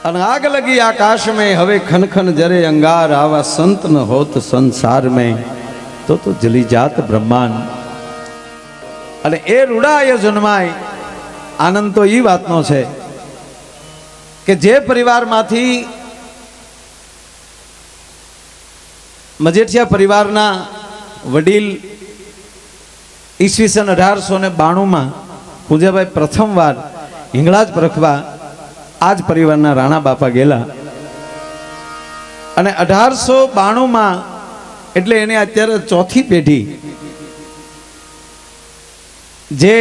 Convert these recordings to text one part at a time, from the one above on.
અને આગ લગી આકાશ में હવે खनखन जरे अंगार आवा संत न होत संसार में तो जली जात ब्रह्मांड। અને એ રૂડાય જન્માય આનંદ તો એ વાતનો છે કે જે પરિવારમાંથી મજેઠિયા પરિવારના વડીલ ઈસવીસન 1892 પૂજાભાઈ પ્રથમવાર હિંગળાજ પરખવા આજ પરિવારના રાણા બાપા ગયેલા અને 1892 એટલે એને અત્યારે ચોથી પેઢી જે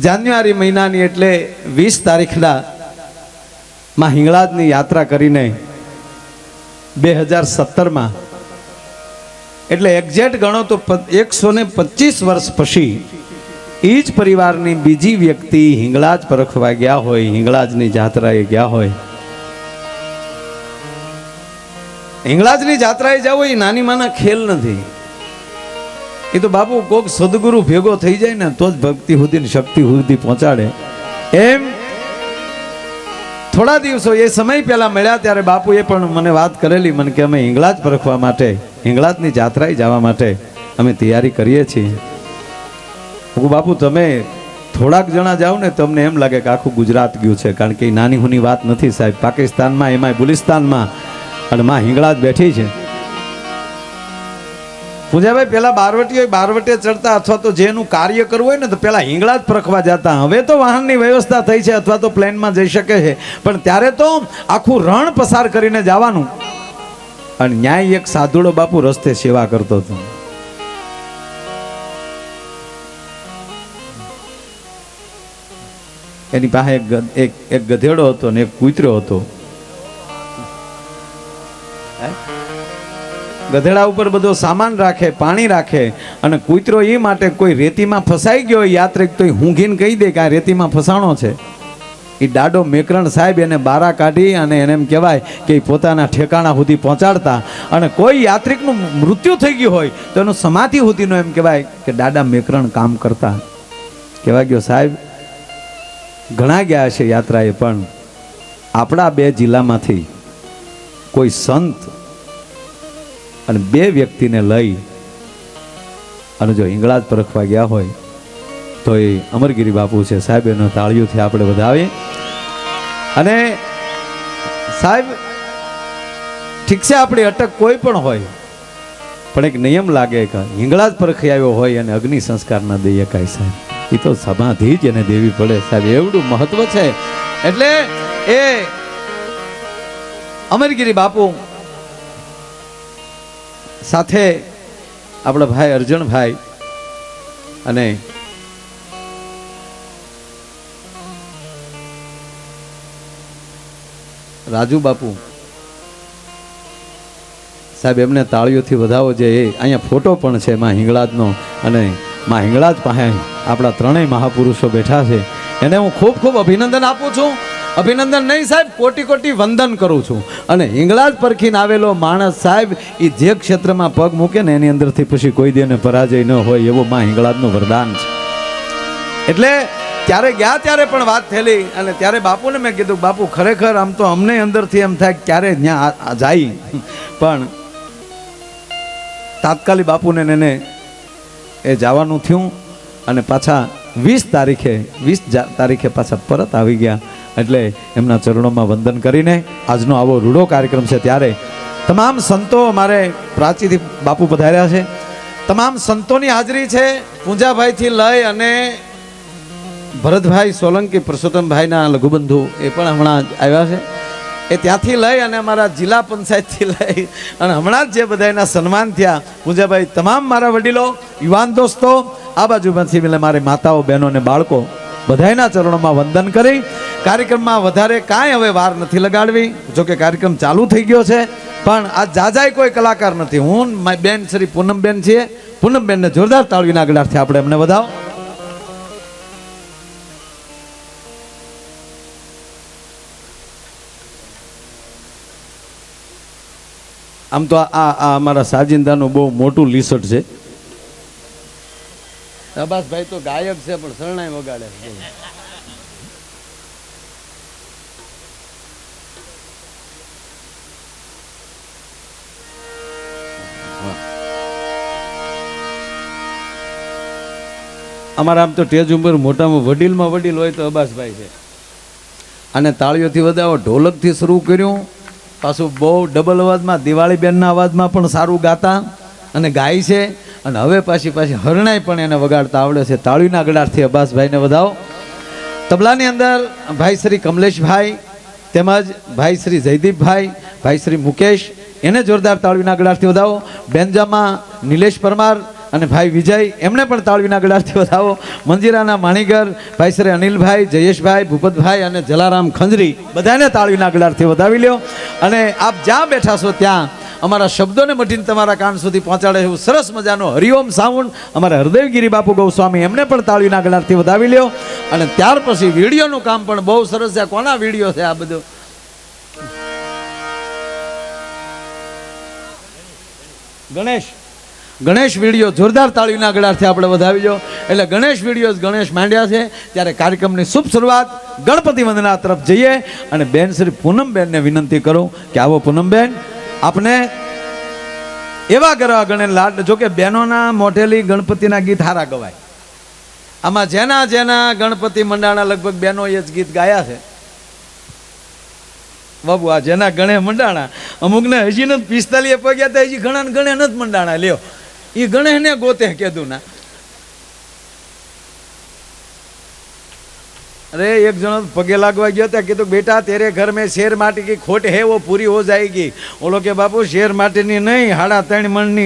જાન્યુઆરી મહિનાની એટલે 20 તારીખના માં હિંગળાજની યાત્રા કરીને 2017 એટલે એક્ઝેક્ટ ગણો તો 125 વર્ષ પછી એ જ પરિવારની બીજી વ્યક્તિ હિંગળાજ પરખવા ગયા હોય, હિંગળાજની જાત્રાએ ગયા હોય. હિંગળાજની જાત્રાએ જવું એ નાની માના ખેલ નથી. એ તો બાપુ કોક સદગુરુ ભેગો થઈ જાય ને તો જ ભક્તિ સુધી શક્તિ સુધી પહોંચાડે. એમ થોડા દિવસો એ સમય પહેલા મળ્યા ત્યારે બાપુએ પણ મને વાત કરેલી મને કે અમે હિંગળાજ પરખવા માટે, હિંગળાજની જાત્રાએ જવા માટે અમે તૈયારી કરીએ છીએ. હું બાપુ તમે થોડાક જણા જાઓ ને તમને એમ લાગે કે આખું ગુજરાત ગયું છે, કારણ કે નાની હુની વાત નથી સાહેબ. પાકિસ્તાનમાં એમાંય બુલિસ્તાનમાં અને માં હિંગળાજ બેઠી છે. પૂજાભાઈ પેલા બારવટી હોય બારવટે ચડતા અથવા તો જેનું કાર્ય કરવું હોય ને તો પેલા હિંગળાજ પરખવા જતા. હવે તો વાહનની વ્યવસ્થા થઈ છે અથવા તો પ્લેનમાં જઈ શકે છે, પણ ત્યારે તો આખું રણ પસાર કરીને જવાનું. અને ન્યાય એક સાધુડો બાપુ રસ્તે સેવા કરતો હતો. એની પાસે એક ગધેડો હતો ને એક કૂતરો હતો. ગધેડા ઉપર બધો સામાન રાખે, પાણી રાખે, અને કૂતરો એ માટે કોઈ રેતીમાં ફસાઈ ગયો યાત્રિક તો ઊંઘીને કહી દે કે આ રેતીમાં ફસાણો છે. એ દાડો મેકરણ સાહેબ એને બારા કાઢી અને એને એમ કહેવાય કે પોતાના ઠેકાણા સુધી પહોંચાડતા. અને કોઈ યાત્રિકનું મૃત્યુ થઈ ગયું હોય તો એનું સમાધિ સુધીનો એમ કહેવાય કે દાદા મેકરણ કામ કરતા. કહેવા ગયો સાહેબ ઘણા ગયા છે યાત્રાએ, પણ આપણા 2 જિલ્લામાંથી કોઈ સંત અને 2 વ્યક્તિને લઈ અને જો હિંગળાજ પરખવા ગયા હોય તો એ અમરગીરી બાપુ છે સાહેબ. એનો તાળીઓથી આપણે વધાવીએ. અને સાહેબ ઠીક છે આપણી અટક કોઈ પણ હોય, પણ એક નિયમ લાગે કે હિંગળાજ પરખી આવ્યો હોય અને અગ્નિ સંસ્કાર ના દઈએ કાંઈ સાહેબ. એ તો સમાધિ જ એને દેવી પડે સાહેબ, એવડું મહત્વ છે. એટલે એ અમરગીરી બાપુ સાથે આપણા ભાઈ અર્જણભાઈ અને રાજુ બાપુ સાહેબ એમને તાળીઓથી વધાવો. જે અહીંયા ફોટો પણ છે માં હિંગળાજનો, અને માં હિંગળાજ પાસે આપણા 3 મહાપુરુષો બેઠા છે. એને હું ખૂબ ખૂબ અભિનંદન આપું છું. અભિનંદન નહીં સાહેબ, કોટી કોટી વંદન કરું છું. અને હિંગળાજ પરખીને આવેલો માણસ સાહેબ એ જે ક્ષેત્રમાં પગ મૂકે ને એની અંદરથી પછી કોઈ દેને પરાજય ન હોય એવો માં હિંગળાજનું વરદાન છે. એટલે ત્યારે ગયા ત્યારે પણ વાત થયેલી અને ત્યારે બાપુને મેં કીધું બાપુ ખરેખર આમ તો અમને અંદરથી એમ થાય ક્યારે ત્યાં જાય, પણ તાત્કાલિક બાપુને એને એ જવાનું થયું અને પાછા 20 તારીખે પાછા પરત આવી ગયા. એટલે એમના ચરણોમાં વંદન કરીને આજનો આવો રૂડો કાર્યક્રમ છે. ત્યારે તમામ સંતો અમારે પ્રાચીથી બાપુ પધાર્યા છે, તમામ સંતોની હાજરી છે. પૂંજાભાઈથી લઈ અને ભરતભાઈ સોલંકી પરસોત્તમભાઈના લઘુબંધુ એ પણ હમણાં આવ્યા છે. એ ત્યાંથી લઈ અને અમારા જિલ્લા પંચાયતથી લઈ અને હમણાં જ જે બધાના સન્માન થયા પૂંજાભાઈ, તમામ મારા વડીલો, યુવાન દોસ્તો, આ બાજુમાંથી એટલે મારી માતાઓ, બહેનો અને બાળકો બધાના ચરણોમાં વંદન કરી કાર્યક્રમમાં વધારે કાંઈ હવે વાર નથી લગાડવી. જોકે કાર્યક્રમ ચાલુ થઈ ગયો છે, પણ આ જાજાય કોઈ કલાકાર નથી. હું મારી બેન શ્રી પૂનમબેન છીએ. પૂનમબેનને જોરદાર તાળીના આગળથી આપણે એમને વધાવો. આમ તો આ અમારા સાજિંદાનું બહુ મોટું લીસટ છે. અબ્બાસભાઈ તો ગાયક છે પણ શરણાઈ વગાડે. અમારા આમ તો સ્ટેજ ઉપર મોટામાં વડીલમાં વડીલ હોય તો અબ્બાસભાઈ છે. અને તાળીઓથી વધાવો, ઢોલકથી શરૂ કર્યું, પાછું બહુ ડબલ અવાજમાં દિવાળી બેનના અવાજમાં પણ સારું ગાતા અને ગાય છે. અને હવે પાછી હરણાઈ પણ એને વગાડતા આવડે છે. તાળીના ગળાથી અબ્બાસભાઈને વધાવો. તબલાની અંદર ભાઈ શ્રી કમલેશભાઈ તેમજ ભાઈ શ્રી જયદીપભાઈ, ભાઈ શ્રી મુકેશ, એને જોરદાર તાળીના ગળાથી વધાવો. બેન્જામાં નિલેશ પરમાર અને ભાઈ વિજય, એમને પણ તાળીના ગળાથી વધાવો. મંજીરાના માણીગર ભાઈ શ્રી અનિલભાઈ, જયેશભાઈ, ભૂપતભાઈ અને જલારામ ખંજરી, બધાને તાળીના ગળાથી વધાવી લ્યો. અને આપ જ્યાં બેઠા છો ત્યાં અમારા શબ્દોને મટીને તમારા કાન સુધી પહોંચાડે એવું સરસ મજાનો હરિઓમ સાઉન્ડ અમારા હૃદયગીરી બાપુ ગૌસ્વામી, એમને પણ તાળીના ગળાથી વધાવી લ્યો. અને ત્યાર પછી વિડીયોનું કામ પણ બહુ સરસ છે. કોના વિડીયો છે આ બધું? ગણેશ વિડીયો જોરદાર તાળીના ગળાથી આપણે વધાવી લો. એટલે ગણેશ વિડીયો ગણેશ માંડ્યા છે ત્યારે કાર્યક્રમની શુભ શરૂઆત ગણપતિ વંદના તરફ જઈએ. અને બેન શ્રી પૂનમબેનને વિનંતી કરું કે આવો પૂનમબેન, આપને એવા કરવા ગણે લાડ. જોકે બહેનોના મોઢેલી ગણપતિના ગીત હારા ગવાય. આમાં જેના ગણપતિ મંડાણા લગભગ બહેનોએ જ ગીત ગાયા છે બાબુ. આ જેના ગણે મંડાણા, અમુકને હજી નથી 45 પગ્યા હતા, હજી ઘણા ગણે નથી મંડાણા. લ્યો, એ ગણેશને ગોતે કીધું ના. अरे एक जन पगे लागवा गया था कि तो बेटा तेरे घर में शेर माटी की खोट है वो पूरी हो जाएगी. बोलो के बापू शेर माटी नी नहीं, 3.5 मणनी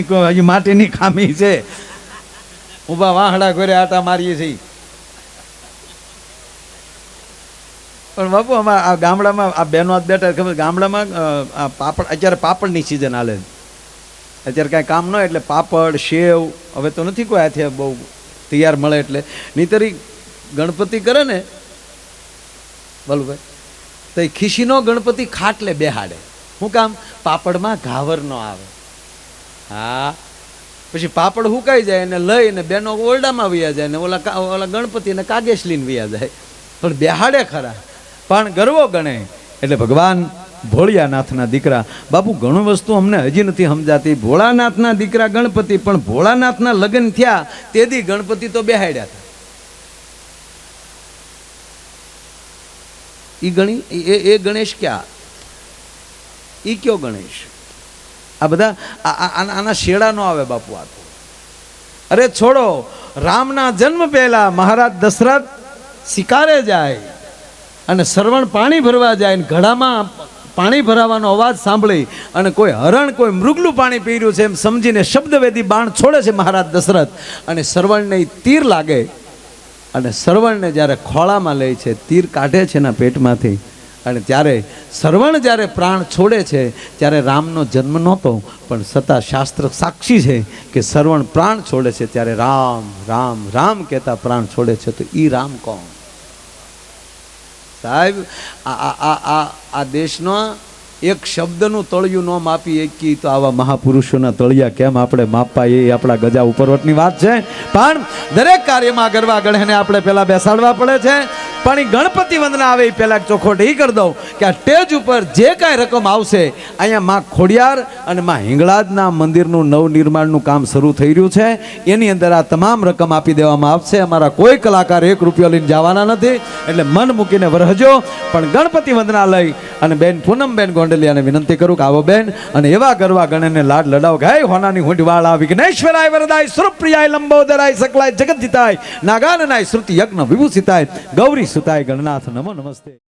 माटी नी खामी है. उभा वाहड़ा घरे आटा मारीए छी. પણ બાપુ અમારા આ ગામડામાં આ બહેનો બેઠા ખબર, ગામડામાં આ પાપડ, અત્યારે પાપડની સિઝન હાલે. અત્યારે કાંઈ કામ ન હોય એટલે પાપડ, સેવ, હવે તો નથી કોઈ હાથે બહુ તૈયાર મળે એટલે. નહીતરી ગણપતિ કરે ને બોલું તો એ ખીસીનો ગણપતિ ખાટલે બેહાડે. શું કામ? પાપડમાં ઘાવર ન આવે. હા, પછી પાપડ હુકાઈ જાય અને લઈને બેનો ઓરડામાં વયા જાય ને ઓલા ગણપતિને કાગેશ લઈને વયા જાય. પણ બેહાડે ખરા, પણ ગરવો ગણે. એટલે ભગવાન ભોળિયાનાથના દીકરા બાપુ, ઘણું વસ્તુ અમને હજી નથી સમજાતી. ભોળાનાથના દીકરા ગણપતિ, પણ ભોળાનાથના લગ્ન થયા તેથી ગણપતિ તો બેહાડ્યા હતા. એ ગણેશ ક્યાં? એ કયો ગણેશ? આ બધા આના શેડા નો આવે બાપુ. આ તો અરે છોડો, રામના જન્મ પહેલા મહારાજ દશરથ શિકારે જાય અને સરવણ પાણી ભરવા જાય, ઘડામાં પાણી ભરાવાનો અવાજ સાંભળી અને કોઈ હરણ, કોઈ મૃગલું પાણી પી રહ્યું છે એમ સમજીને શબ્દવેદી બાણ છોડે છે મહારાજ દશરથ. અને સરવણને તીર લાગે અને સરવણને જ્યારે ખોળામાં લે છે, તીર કાઢે છે એના પેટમાંથી. અને ત્યારે સરવણ જ્યારે પ્રાણ છોડે છે ત્યારે રામનો જન્મ નહોતો, પણ છતાં શાસ્ત્ર સાક્ષી છે કે સરવણ પ્રાણ છોડે છે ત્યારે રામ રામ રામ કહેતા પ્રાણ છોડે છે. તો ઈ રામ કોણ સાહેબ? આ દેશનો એક શબ્દનું તળિયું ન માપી એકી તો આવા મહાપુરુષોના તળિયા કેમ આપણે માપવા? એ આપણા ગજા ઉપરવટની વાત છે. પણ દરેક કાર્યમાં ગરવા ગણેને આપણે પહેલા બેસાડવા પડે છે. પણ એ ગણપતિ વંદના આવે એ પહેલા ચોખોટ એ કરી દઉં કે આ સ્ટેજ ઉપર જે કાંઈ રકમ આવશે, અહીંયા માં ખોડિયાર અને માં હિંગળાજના મંદિરનું નવનિર્માણનું કામ શરૂ થઈ રહ્યું છે, એની અંદર આ તમામ રકમ આપી દેવામાં આવશે. અમારા કોઈ કલાકાર 1 રૂપિયો લઈને જવાના નથી, એટલે મન મૂકીને વરહજો. પણ ગણપતિ વંદના લઈ અને બેન પૂનમબેન ગોંડલિયાને વિનંતી કરું કે આવો બેન, અને એવા ગરવા ગણને લાડ લડાવ ગાય. હોનાની હુંડવાળા વિઘ્નેશ્વરાય વરદાય સુરપ્રિયાય લંબોદરાય સકલાય જગત જીતાય નાગાનનાય શ્રુતિ યજ્ઞ વિભૂષિતાય ગૌરી સુતાય ગણનાથ નમો નમસ્તે.